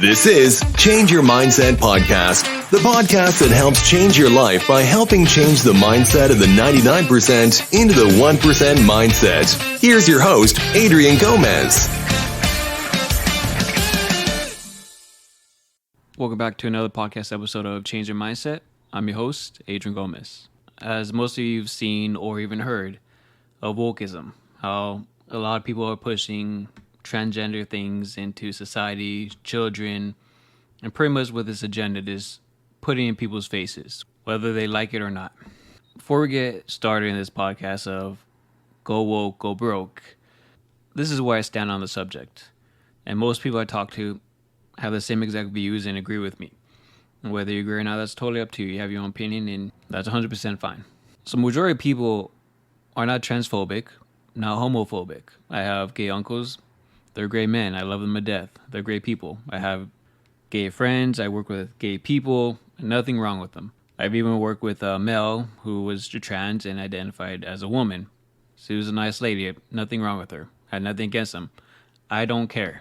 This is Change Your Mindset Podcast, the podcast that helps change your life by helping change the mindset of the 99% into the 1% mindset. Here's your host, Adrian Gomez. Welcome back to another podcast episode of Change Your Mindset. I'm your host, Adrian Gomez. As most of you have seen or even heard of wokeism, how a lot of people are pushing transgender things into society, children, and pretty much what this agenda is putting in people's faces, whether they like it or not. Before we get started in this podcast of go woke, go broke, this is where I stand on the subject. And most people I talk to have the same exact views and agree with me. And whether you agree or not, that's totally up to you. You have your own opinion, and that's 100% fine. So majority of people are not transphobic, not homophobic. I have gay uncles. They're great men. I love them to death. They're great people. I have gay friends. I work with gay people. Nothing wrong with them. I've even worked with a male who was trans and identified as a woman. She was a nice lady. Nothing wrong with her. Had nothing against them. I don't care.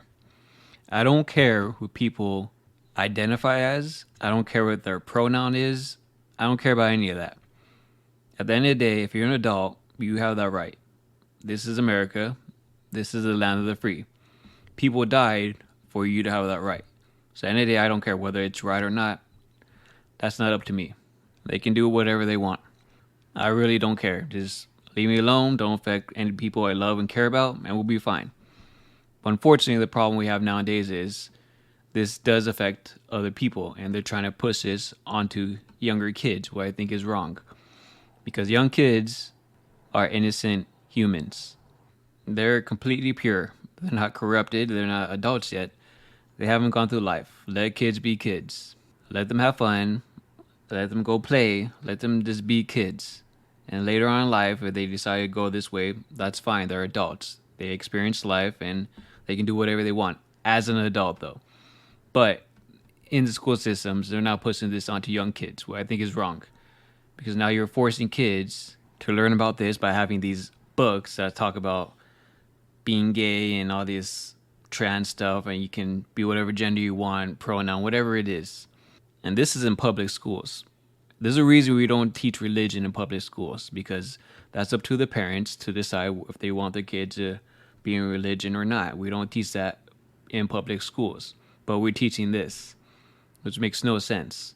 I don't care who people identify as. I don't care what their pronoun is. I don't care about any of that. At the end of the day, if you're an adult, you have that right. This is America. This is the land of the free. People died for you to have that right. So at the end of the day, I don't care whether it's right or not. That's not up to me. They can do whatever they want. I really don't care. Just leave me alone. Don't affect any people I love and care about, and we'll be fine. But unfortunately, the problem we have nowadays is this does affect other people, and they're trying to push this onto younger kids, what I think is wrong. Because young kids are innocent humans. They're completely pure. They're not corrupted. They're not adults yet. They haven't gone through life. Let kids be kids. Let them have fun. Let them go play. Let them just be kids. And later on in life, if they decide to go this way, that's fine. They're adults. They experience life and they can do whatever they want as an adult, though. But in the school systems, they're now pushing this onto young kids, what I think is wrong. Because now you're forcing kids to learn about this by having these books that talk about being gay and all this trans stuff, and you can be whatever gender you want, pronoun, whatever it is. And this is in public schools. There's a reason we don't teach religion in public schools, because that's up to the parents to decide if they want their kids to be in religion or not. We don't teach that in public schools, but we're teaching this, which makes no sense.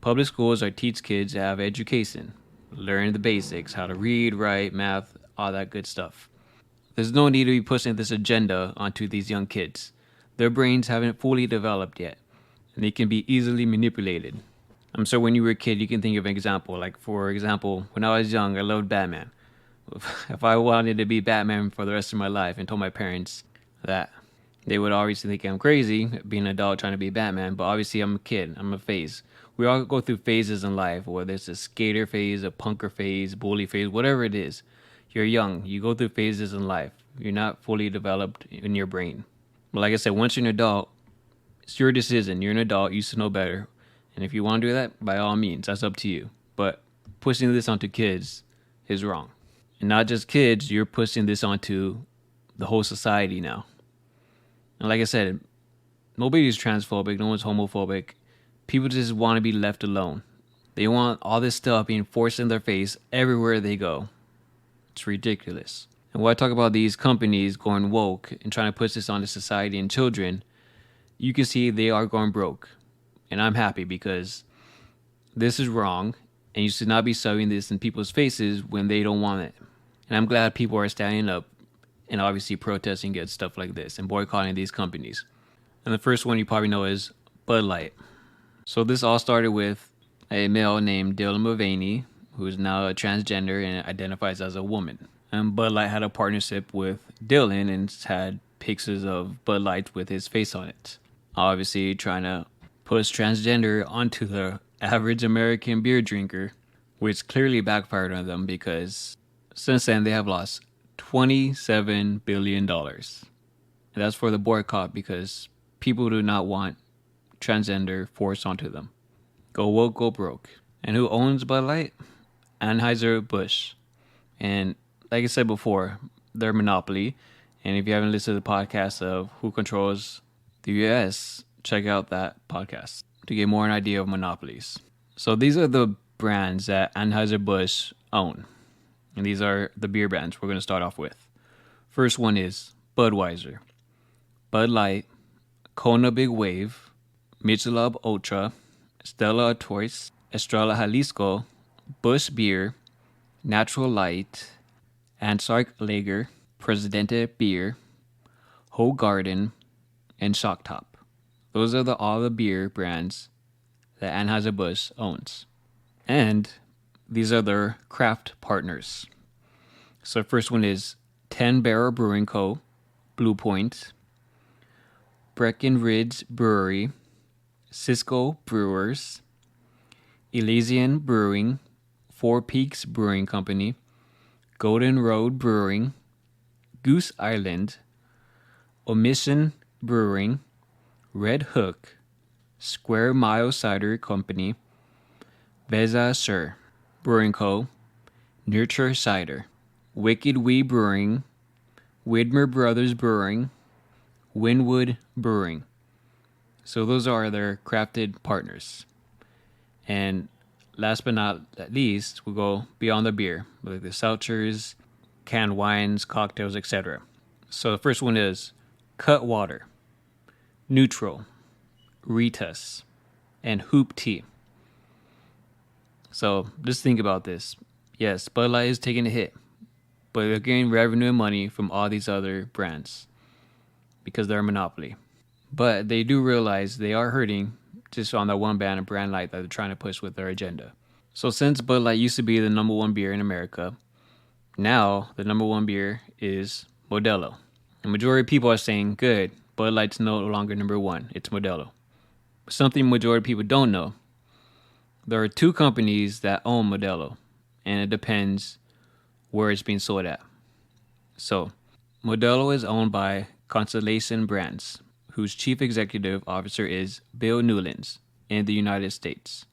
Public schools are teach kids to have education, learn the basics, how to read, write, math, all that good stuff. There's no need to be pushing this agenda onto these young kids. Their brains haven't fully developed yet, and they can be easily manipulated. I'm sure when you were a kid, you can think of an example. Like, for example, when I was young, I loved Batman. If I wanted to be Batman for the rest of my life and told my parents that, they would obviously think I'm crazy, being an adult trying to be Batman, but obviously I'm a kid. I'm a phase. We all go through phases in life, whether it's a skater phase, a punker phase, bully phase, whatever it is. You're young. You go through phases in life. You're not fully developed in your brain. But like I said, once you're an adult, it's your decision. You're an adult. You should know better. And if you want to do that, by all means, that's up to you. But pushing this onto kids is wrong. And not just kids, you're pushing this onto the whole society now. And like I said, nobody's transphobic. No one's homophobic. People just want to be left alone. They want all this stuff being forced in their face everywhere they go. It's ridiculous. And when I talk about these companies going woke and trying to push this onto society and children, you can see they are going broke. And I'm happy because this is wrong, and you should not be shoving this in people's faces when they don't want it. And I'm glad people are standing up and obviously protesting against stuff like this and boycotting these companies. And the first one you probably know is Bud Light. So this all started with a male named Dylan Mulvaney, who is now a transgender and identifies as a woman. And Bud Light had a partnership with Dylan and had pictures of Bud Light with his face on it. Obviously trying to push transgender onto the average American beer drinker, which clearly backfired on them because since then they have lost $27 billion. And that's for the boycott because people do not want transgender forced onto them. Go woke, go broke. And who owns Bud Light? Anheuser-Busch. And like I said before, they're a monopoly. And if you haven't listened to the podcast of who controls the U.S., check out that podcast to get more an idea of monopolies. So these are the brands that Anheuser-Busch own. And these are the beer brands we're going to start off with. First one is Budweiser, Bud Light, Kona Big Wave, Michelob Ultra, Stella Artois, Estrella Jalisco, Busch Beer, Natural Light, Ansark Lager, Presidente Beer, Hoegaarden, and Shock Top. Those are all the beer brands that Anheuser-Busch owns. And these are their craft partners. So the first one is 10 Barrel Brewing Co., Blue Point, Breckenridge Brewery, Cisco Brewers, Elysian Brewing, Four Peaks Brewing Company, Golden Road Brewing, Goose Island, Omission Brewing, Red Hook, Square Mile Cider Company, Beza Sur Brewing Co., Nurture Cider, Wicked Wee Brewing, Widmer Brothers Brewing, Winwood Brewing. So those are their crafted partners. And last but not least, we'll go beyond the beer, like the seltzers, canned wines, cocktails, etc. So the first one is Cutwater, Neutral, Ritas, and Hoop Tea. So just think about this. Yes, Bud Light is taking a hit, but they're getting revenue and money from all these other brands because they're a monopoly. But they do realize they are hurting just on that one brand light that they're trying to push with their agenda. So since Bud Light used to be the number one beer in America, now the number one beer is Modelo. The majority of people are saying, good, Bud Light's no longer number one, it's Modelo. Something majority of people don't know, there are two companies that own Modelo, and it depends where it's being sold at. So, Modelo is owned by Constellation Brands, whose chief executive officer is Bill Newlands in the United States.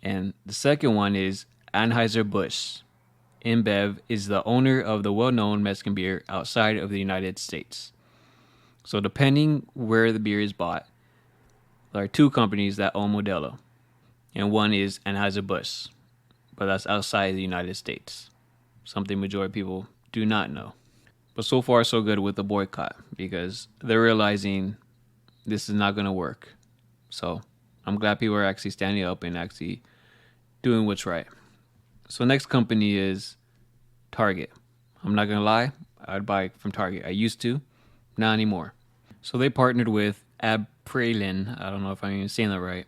And the second one is Anheuser-Busch. InBev is the owner of the well-known Mexican beer outside of the United States. So depending where the beer is bought, there are two companies that own Modelo, and one is Anheuser-Busch, but that's outside the United States, something majority of people do not know. But so far, so good with the boycott because they're realizing this is not going to work. So I'm glad people are actually standing up and actually doing what's right. So next company is Target. I'm not going to lie, I'd buy from Target. I used to, not anymore. So they partnered with Pralin. I don't know if I'm even saying that right.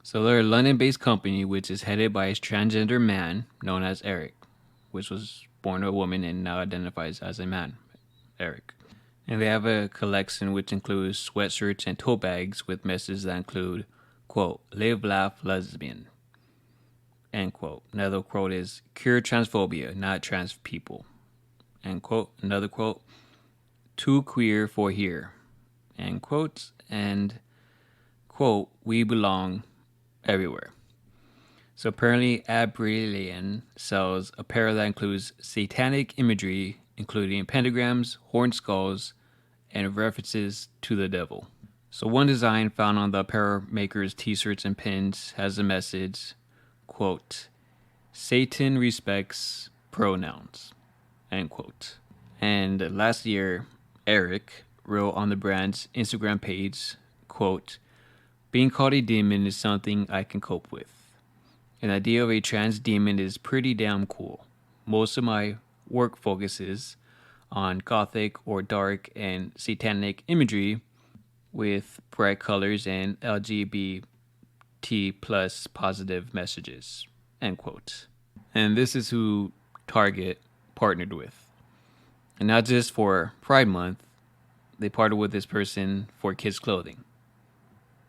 So they're a London-based company which is headed by a transgender man known as Eric, which was born a woman and now identifies as a man, Eric. And they have a collection which includes sweatshirts and tote bags with messages that include, quote, live, laugh, lesbian, end quote. Another quote is, cure transphobia, not trans people, end quote. Another quote, too queer for here, end quote. And, quote, we belong everywhere. So apparently Brilliant sells apparel that includes satanic imagery, including pentagrams, horn skulls, and references to the devil. So one design found on the apparel maker's t-shirts and pins has the message, quote, Satan respects pronouns, end quote. And last year, Eric wrote on the brand's Instagram page, quote, being called a demon is something I can cope with. An idea of a trans demon is pretty damn cool. Most of my work focuses on gothic or dark and satanic imagery with bright colors and LGBT plus positive messages, end quote. And this is who Target partnered with. And not just for Pride Month, they partnered with this person for kids' clothing,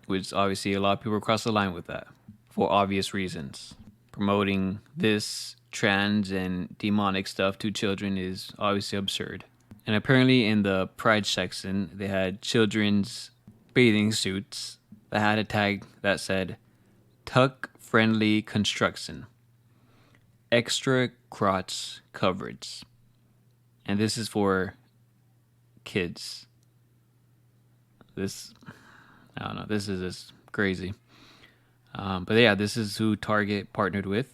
which obviously a lot of people cross the line with that for obvious reasons. Promoting this trans and demonic stuff to children is obviously absurd. And apparently in the Pride section, they had children's bathing suits that had a tag that said, tuck-friendly construction, extra crotch coverage. And this is for kids. This I don't know. This is just crazy. But yeah, this is who Target partnered with.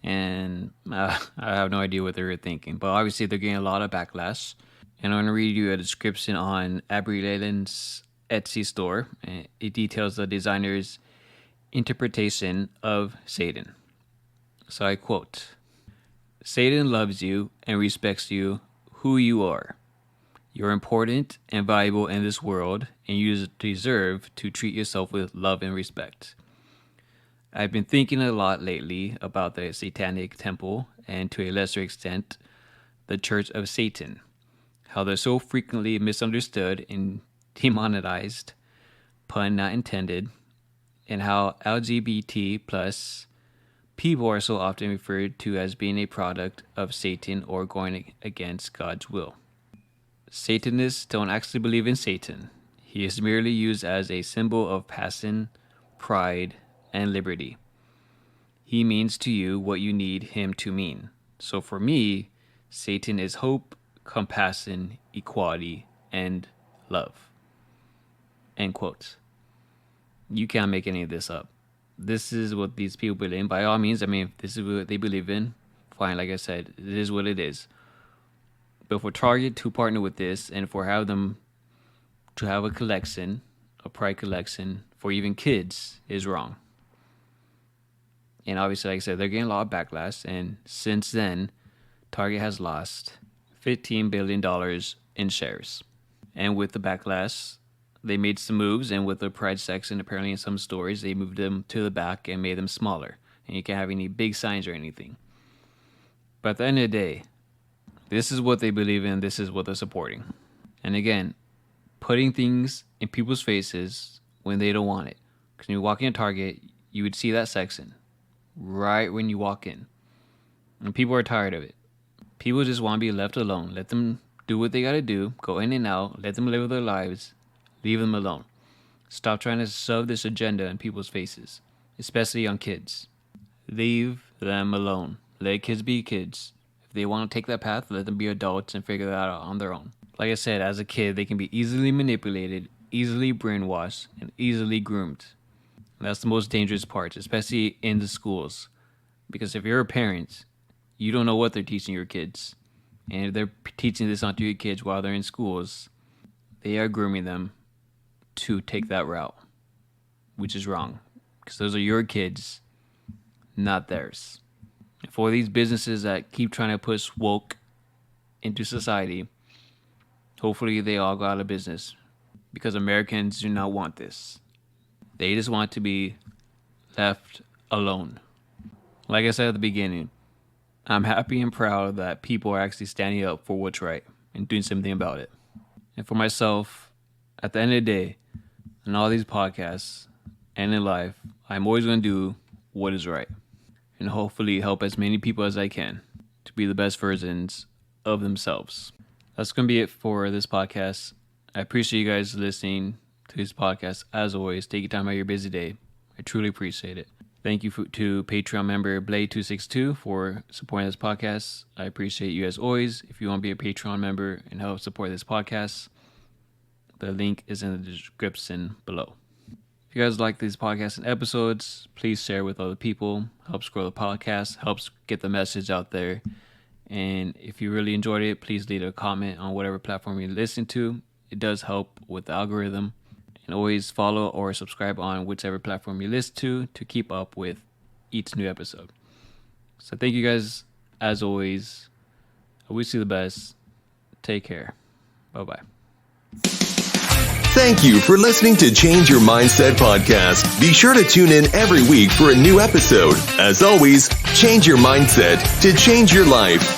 And I have no idea what they were thinking. But obviously, they're getting a lot of backlash. And I'm going to read you a description on Abby Leyland's Etsy store. It details the designer's interpretation of Satan. So I quote, "Satan loves you and respects you who you are. You're important and valuable in this world, and you deserve to treat yourself with love and respect. I've been thinking a lot lately about the Satanic Temple and, to a lesser extent, the Church of Satan, how they're so frequently misunderstood and demonetized, pun not intended, and how LGBT plus people are so often referred to as being a product of Satan or going against God's will. Satanists don't actually believe in Satan. He is merely used as a symbol of passion, pride, and liberty. He means to you what you need him to mean. So for me, Satan is hope, compassion, equality, and love." End quote. You can't make any of this up. This is what these people believe in. By all means, I mean, if this is what they believe in, fine, like I said, it is what it is. But for Target to partner with this and for them to have a collection, a pride collection for even kids is wrong. And obviously, like I said, they're getting a lot of backlash. And since then, Target has lost $15 billion in shares. And with the backlash, they made some moves. And with the pride section, apparently in some stores, they moved them to the back and made them smaller. And you can't have any big signs or anything. But at the end of the day, this is what they believe in. This is what they're supporting. And again, putting things in people's faces when they don't want it. Because when you walk in Target, you would see that section right when you walk in. And people are tired of it. People just want to be left alone. Let them do what they got to do. Go in and out. Let them live their lives. Leave them alone. Stop trying to shove this agenda in people's faces, especially on kids. Leave them alone. Let kids be kids. If they want to take that path, let them be adults and figure that out on their own. Like I said, as a kid, they can be easily manipulated, easily brainwashed, and easily groomed. That's the most dangerous part, especially in the schools. Because if you're a parent, you don't know what they're teaching your kids. And if they're teaching this onto your kids while they're in schools, they are grooming them to take that route, which is wrong. Because those are your kids, not theirs. And for these businesses that keep trying to push woke into society, hopefully they all go out of business. Because Americans do not want this. They just want to be left alone. Like I said at the beginning, I'm happy and proud that people are actually standing up for what's right and doing something about it. And for myself, at the end of the day, in all these podcasts and in life, I'm always going to do what is right. And hopefully help as many people as I can to be the best versions of themselves. That's going to be it for this podcast. I appreciate you guys listening to this podcast. As always, take your time out of your busy day. I truly appreciate it. Thank you to Patreon member Blade262 for supporting this podcast. I appreciate you as always. If you want to be a Patreon member and help support this podcast, the link is in the description below. If you guys like these podcasts and episodes, please share with other people. Helps grow the podcast, helps get the message out there. And if you really enjoyed it, please leave a comment on whatever platform you listen to. It does help with the algorithm. And always follow or subscribe on whichever platform you listen to keep up with each new episode. So thank you guys, as always. I wish you the best. Take care. Bye-bye. Thank you for listening to Change Your Mindset podcast. Be sure to tune in every week for a new episode. As always, change your mindset to change your life.